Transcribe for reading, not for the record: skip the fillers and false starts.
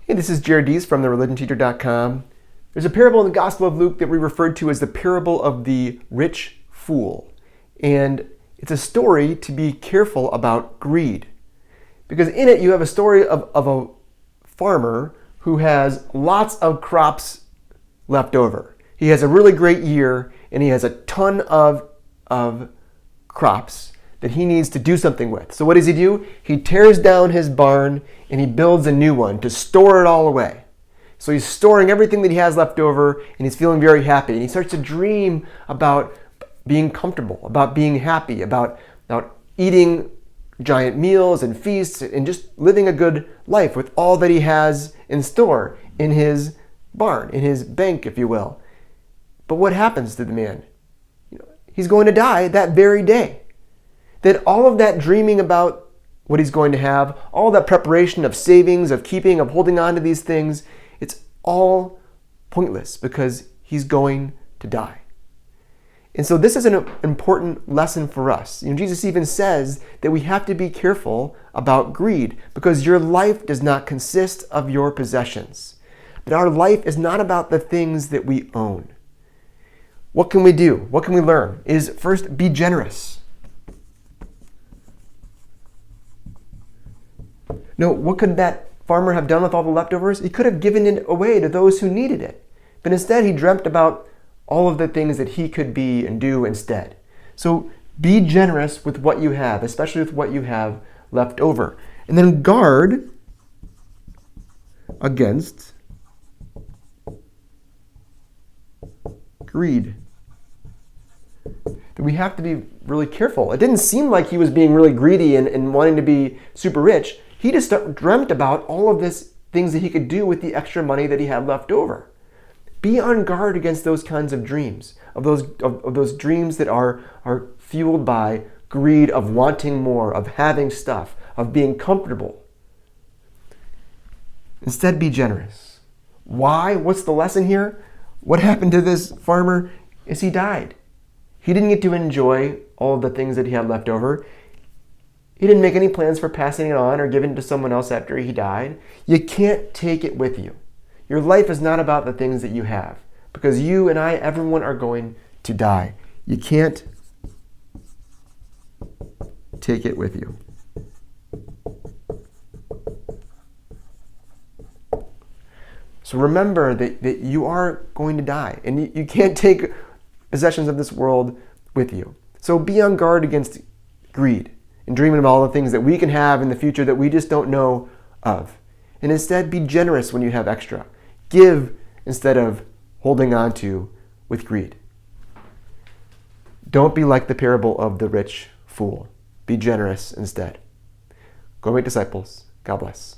Hey, this is Jared Dees from thereligionteacher.com. There's a parable in the Gospel of Luke that we referred to as the parable of the rich fool. And it's a story to be careful about greed. Because in it you have a story of a farmer who has lots of crops left over. He has a really great year and he has a ton of crops that he needs to do something with. So what does he do? He tears down his barn and he builds a new one to store it all away. So he's storing everything that he has left over and he's feeling very happy. And he starts to dream about being comfortable, about being happy, about eating giant meals and feasts and just living a good life with all that he has in store in his barn, in his bank, if you will. But what happens to the man? He's going to die that very day. That all of that dreaming about what he's going to have, all that preparation of savings, of keeping, of holding on to these things, it's all pointless because he's going to die. And so this is an important lesson for us. Jesus even says that we have to be careful about greed because your life does not consist of your possessions. That our life is not about the things that we own. What can we do? What can we learn? Is first, be generous. No, what could that farmer have done with all the leftovers? He could have given it away to those who needed it. But instead, he dreamt about all of the things that he could be and do instead. So be generous with what you have, especially with what you have left over. And then guard against greed. We have to be really careful. It didn't seem like he was being really greedy and wanting to be super rich. He just dreamt about all of these things that he could do with the extra money that he had left over. Be on guard against those kinds of dreams, of those dreams that are fueled by greed, of wanting more, of having stuff, of being comfortable. Instead, be generous. Why? What's the lesson here? What happened to this farmer is he died. He didn't get to enjoy all of the things that he had left over. He didn't make any plans for passing it on or giving it to someone else after he died. You can't take it with you. Your life is not about the things that you have because you and I, everyone are going to die. You can't take it with you. So remember that you are going to die and you can't take possessions of this world with you. So be on guard against greed and dreaming of all the things that we can have in the future that we just don't know of. And instead, be generous when you have extra. Give instead of holding on to with greed. Don't be like the parable of the rich fool. Be generous instead. Go make disciples. God bless.